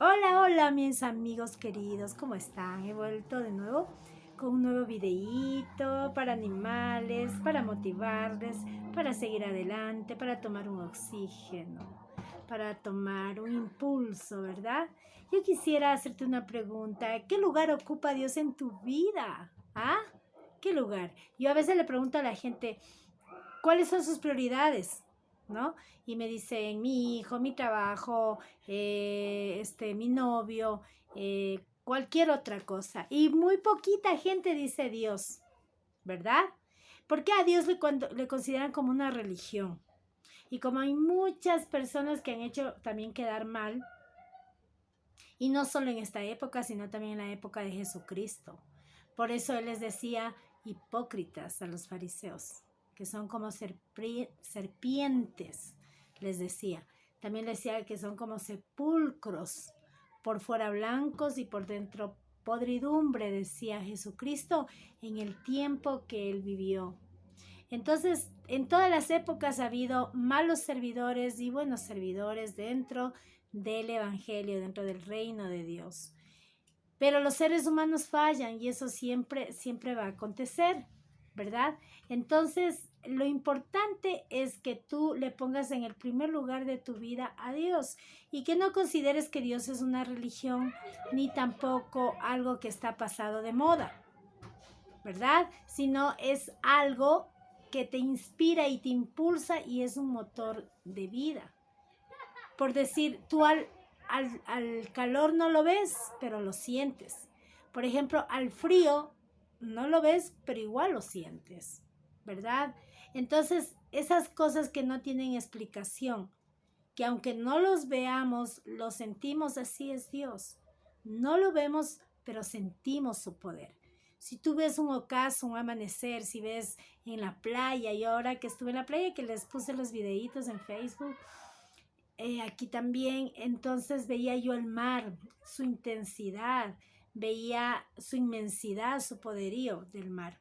Hola, hola mis amigos queridos, ¿cómo están? He vuelto de nuevo con un nuevo videíto para animales, para motivarles, para seguir adelante, para tomar un oxígeno, para tomar un impulso, ¿verdad? Yo quisiera hacerte una pregunta. ¿Qué lugar ocupa Dios en tu vida? ¿Ah? ¿Qué lugar? Yo a veces le pregunto a la gente, ¿cuáles son sus prioridades? ¿No? Y me dicen, mi hijo, mi trabajo, mi novio, cualquier otra cosa. Y muy poquita gente dice Dios, ¿verdad? Porque a Dios le consideran como una religión. Y como hay muchas personas que han hecho también quedar mal, y no solo en esta época, sino también en la época de Jesucristo. Por eso Él les decía hipócritas a los fariseos, que son como serpientes, les decía. También les decía que son como sepulcros, por fuera blancos y por dentro podridumbre, decía Jesucristo en el tiempo que Él vivió. Entonces, en todas las épocas ha habido malos servidores y buenos servidores dentro del Evangelio, dentro del reino de Dios. Pero los seres humanos fallan y eso siempre, siempre va a acontecer, ¿verdad? Entonces, lo importante es que tú le pongas en el primer lugar de tu vida a Dios y que no consideres que Dios es una religión ni tampoco algo que está pasado de moda, ¿verdad? Sino es algo que te inspira y te impulsa y es un motor de vida. Por decir, tú al calor no lo ves, pero lo sientes. Por ejemplo, al frío no lo ves, pero igual lo sientes, ¿verdad? Entonces, esas cosas que no tienen explicación, que aunque no los veamos, los sentimos, así es Dios. No lo vemos, pero sentimos su poder. Si tú ves un ocaso, un amanecer, si ves en la playa, y ahora que estuve en la playa, que les puse los videitos en Facebook, aquí también, entonces veía yo el mar, su intensidad, veía su inmensidad, su poderío del mar.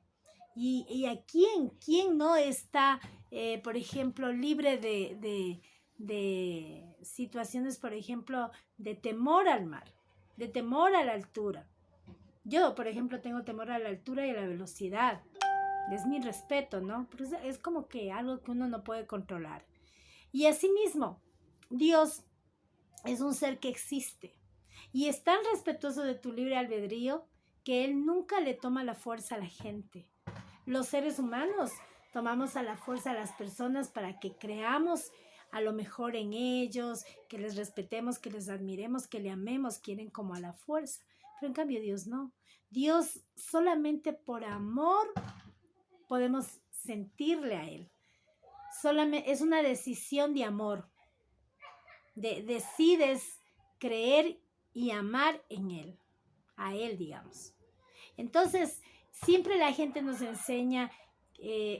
Y a quién no está, por ejemplo, libre de situaciones, por ejemplo, de temor al mar, de temor a la altura? Yo, por ejemplo, tengo temor a la altura y a la velocidad. Es mi respeto, ¿no? Pero es como que algo que uno no puede controlar. Y asimismo, Dios es un ser que existe y es tan respetuoso de tu libre albedrío que Él nunca le toma la fuerza a la gente. Los seres humanos tomamos a la fuerza a las personas para que creamos a lo mejor en ellos, que les respetemos, que les admiremos, que le amemos, quieren como a la fuerza. Pero en cambio Dios no. Dios solamente por amor podemos sentirle a Él. Solamente es una decisión de amor. Decides creer y amar en Él, a Él, digamos. Entonces, siempre la gente nos enseña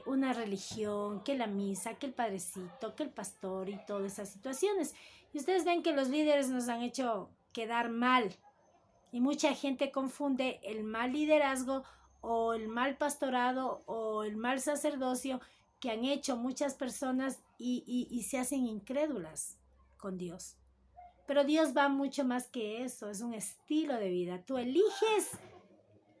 una religión, que la misa, que el padrecito, que el pastor y todas esas situaciones. Y ustedes ven que los líderes nos han hecho quedar mal. Y mucha gente confunde el mal liderazgo o el mal pastorado o el mal sacerdocio que han hecho muchas personas y se hacen incrédulas con Dios. Pero Dios va mucho más que eso, es un estilo de vida. Tú eliges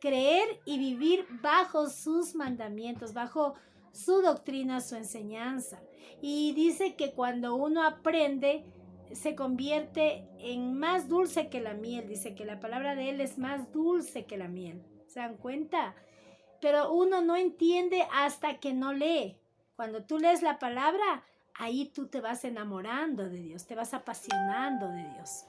creer y vivir bajo sus mandamientos, bajo su doctrina, su enseñanza. Y dice que cuando uno aprende, se convierte en más dulce que la miel. Dice que la palabra de Él es más dulce que la miel. ¿Se dan cuenta? Pero uno no entiende hasta que no lee. Cuando tú lees la palabra, ahí tú te vas enamorando de Dios, te vas apasionando de Dios.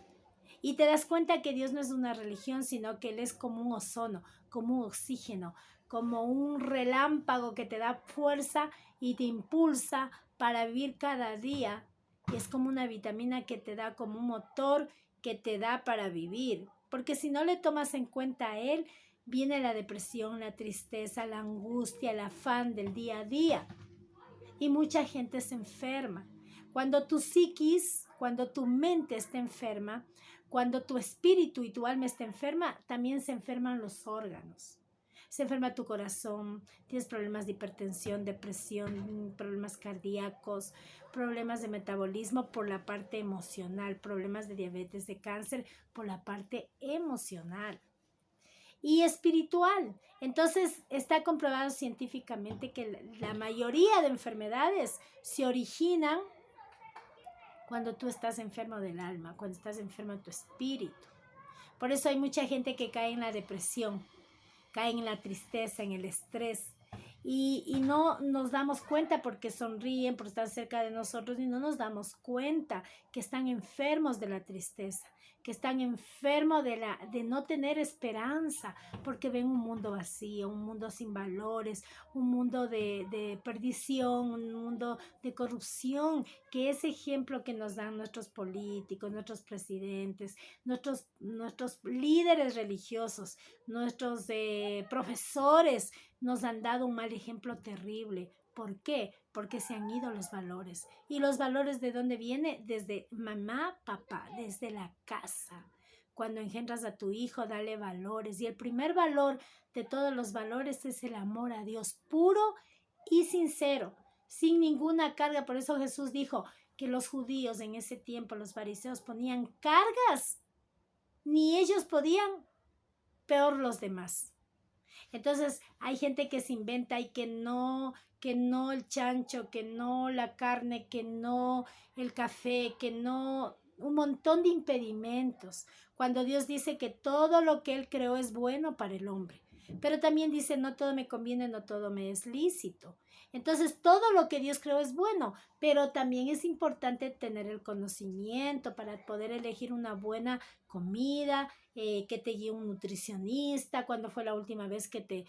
Y te das cuenta que Dios no es una religión, sino que Él es como un ozono, como un oxígeno, como un relámpago que te da fuerza y te impulsa para vivir cada día. Y es como una vitamina que te da, como un motor que te da para vivir. Porque si no le tomas en cuenta a Él, viene la depresión, la tristeza, la angustia, el afán del día a día. Y mucha gente se enferma. Cuando tu psiquis, cuando tu mente está enferma, cuando tu espíritu y tu alma está enferma, también se enferman los órganos. se enferma tu corazón, tienes problemas de hipertensión, depresión, problemas cardíacos, problemas de metabolismo por la parte emocional, problemas de diabetes, de cáncer por la parte emocional y espiritual. Entonces está comprobado científicamente que la mayoría de enfermedades se originan cuando tú estás enfermo del alma, cuando estás enfermo de tu espíritu. Por eso hay mucha gente que cae en la depresión, cae en la tristeza, en el estrés. Y no nos damos cuenta porque sonríen, por estar cerca de nosotros, y no nos damos cuenta que están enfermos de la tristeza, que están enfermos de no tener esperanza, porque ven un mundo vacío, un mundo sin valores, un mundo de perdición, un mundo de corrupción, que ese ejemplo que nos dan nuestros políticos, nuestros presidentes, nuestros líderes religiosos, nuestros profesores, nos han dado un mal ejemplo terrible. ¿Por qué? Porque se han ido los valores. ¿Y los valores de dónde viene? Desde mamá, papá, desde la casa. Cuando engendras a tu hijo, dale valores. Y el primer valor de todos los valores es el amor a Dios, puro y sincero, sin ninguna carga. Por eso Jesús dijo que los judíos en ese tiempo, los fariseos, ponían cargas. Ni ellos podían, peor los demás. Entonces hay gente que se inventa y que no el chancho, que no la carne, que no el café, que no un montón de impedimentos. Cuando Dios dice que todo lo que Él creó es bueno para el hombre. Pero también dice, no todo me conviene, no todo me es lícito. Entonces, todo lo que Dios creó es bueno, pero también es importante tener el conocimiento para poder elegir una buena comida, que te guíe un nutricionista, cuando fue la última vez que te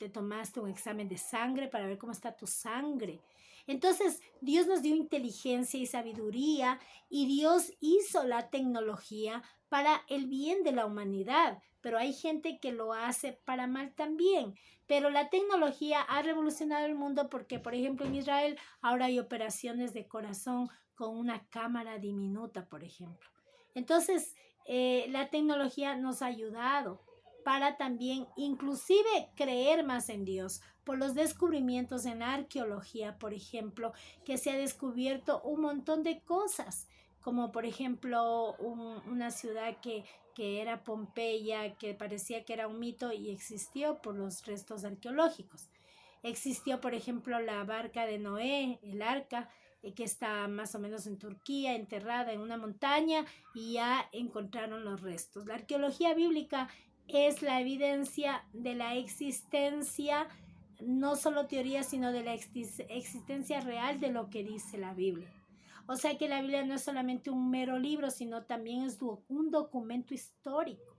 tomaste un examen de sangre para ver cómo está tu sangre. Entonces, Dios nos dio inteligencia y sabiduría y Dios hizo la tecnología para el bien de la humanidad, pero hay gente que lo hace para mal también. Pero la tecnología ha revolucionado el mundo porque, por ejemplo, en Israel ahora hay operaciones de corazón con una cámara diminuta, por ejemplo. Entonces, la tecnología nos ha ayudado para también inclusive creer más en Dios por los descubrimientos en la arqueología, por ejemplo, que se ha descubierto un montón de cosas, como por ejemplo una ciudad que era Pompeya, que parecía que era un mito y existió por los restos arqueológicos. Existió, por ejemplo, la barca de Noé, el arca, que está más o menos en Turquía, enterrada en una montaña, y ya encontraron los restos. La arqueología bíblica es la evidencia de la existencia, no solo teoría, sino de la existencia real de lo que dice la Biblia. O sea que la Biblia no es solamente un mero libro, sino también es un documento histórico,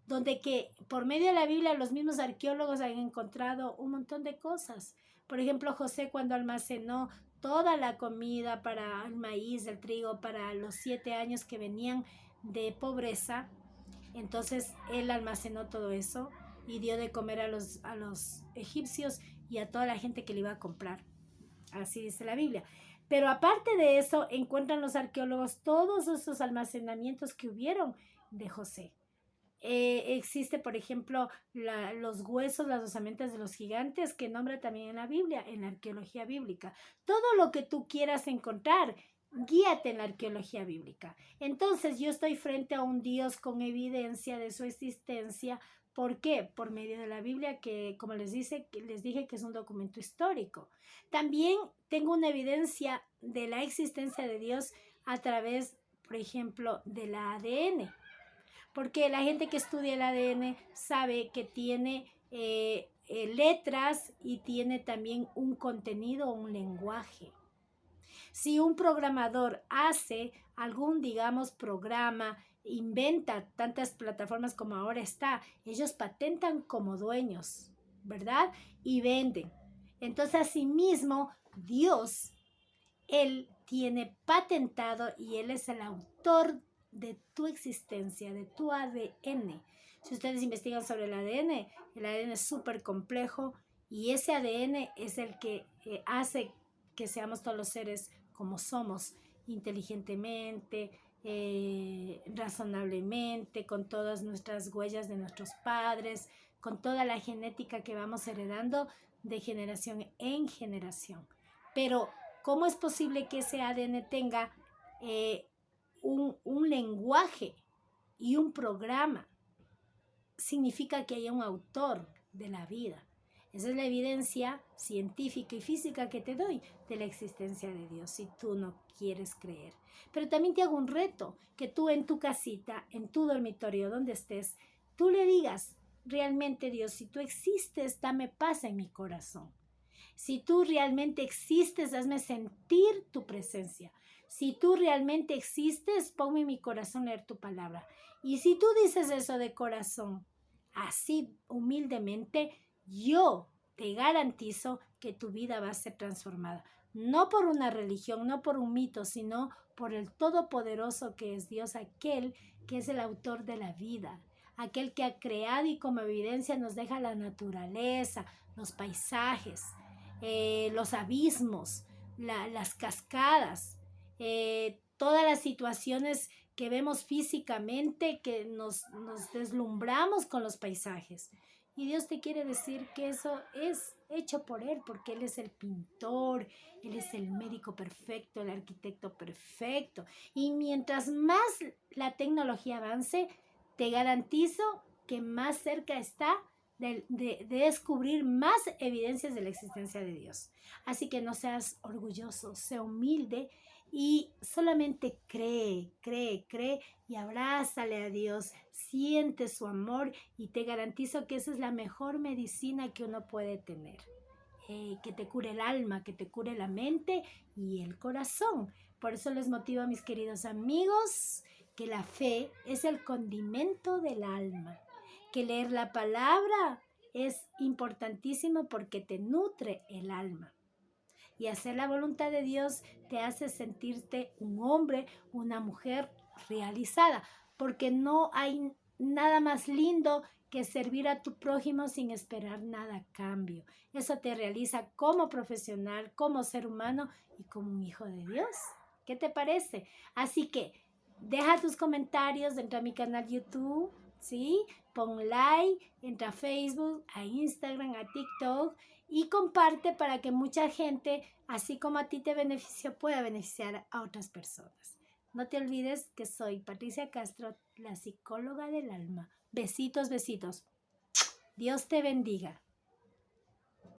donde que por medio de la Biblia los mismos arqueólogos han encontrado un montón de cosas. Por ejemplo, José, cuando almacenó toda la comida para el maíz, el trigo, para los 7 años que venían de pobreza, entonces él almacenó todo eso y dio de comer a los egipcios y a toda la gente que le iba a comprar. Así dice la Biblia. Pero aparte de eso, encuentran los arqueólogos todos esos almacenamientos que hubieron de José. Existe, por ejemplo, los huesos, las osamentas de los gigantes, que nombra también en la Biblia, en la arqueología bíblica. Todo lo que tú quieras encontrar, guíate en la arqueología bíblica. Entonces yo estoy frente a un Dios con evidencia de su existencia. ¿Por qué? Por medio de la Biblia, que como les dije que es un documento histórico. También tengo una evidencia de la existencia de Dios a través, por ejemplo, del ADN. Porque la gente que estudia el ADN sabe que tiene letras y tiene también un contenido, un lenguaje. Si un programador hace algún, digamos, programa, inventa tantas plataformas como ahora está, ellos patentan como dueños, ¿verdad? Y venden. Entonces, asimismo, Dios, Él tiene patentado y Él es el autor de tu existencia, de tu ADN. Si ustedes investigan sobre el ADN es súper complejo y ese ADN es el que hace que seamos todos los seres como somos inteligentemente, razonablemente, con todas nuestras huellas de nuestros padres, con toda la genética que vamos heredando de generación en generación. Pero, ¿cómo es posible que ese ADN tenga un lenguaje y un programa? Significa que haya un autor de la vida. Esa es la evidencia científica y física que te doy de la existencia de Dios, si tú no quieres creer. Pero también te hago un reto, que tú en tu casita, en tu dormitorio, donde estés, tú le digas, realmente Dios, si tú existes, dame paz en mi corazón. Si tú realmente existes, hazme sentir tu presencia. Si tú realmente existes, ponme en mi corazón leer tu palabra. Y si tú dices eso de corazón, así humildemente, yo te garantizo que tu vida va a ser transformada. No por una religión, no por un mito, sino por el Todopoderoso que es Dios, aquel que es el autor de la vida, aquel que ha creado y como evidencia nos deja la naturaleza, los paisajes, los abismos, las cascadas, todas las situaciones que vemos físicamente, que nos deslumbramos con los paisajes. Y Dios te quiere decir que eso es hecho por Él, porque Él es el pintor, Él es el médico perfecto, el arquitecto perfecto. Y mientras más la tecnología avance, te garantizo que más cerca está de descubrir más evidencias de la existencia de Dios. Así que no seas orgulloso, sé humilde y solamente cree y abrázale a Dios, siente su amor y te garantizo que esa es la mejor medicina que uno puede tener. Que te cure el alma, que te cure la mente y el corazón. Por eso les motivo a mis queridos amigos que la fe es el condimento del alma, que leer la palabra es importantísimo porque te nutre el alma. Y hacer la voluntad de Dios te hace sentirte un hombre, una mujer realizada, porque no hay nada más lindo que servir a tu prójimo sin esperar nada a cambio. Eso te realiza como profesional, como ser humano y como un hijo de Dios. ¿Qué te parece? Así que deja tus comentarios dentro de mi canal YouTube, ¿sí? Pon like, entra a Facebook, a Instagram, a TikTok y comparte para que mucha gente, así como a ti te benefició, pueda beneficiar a otras personas. No te olvides que soy Patricia Castro, la psicóloga del alma. Besitos, besitos. Dios te bendiga.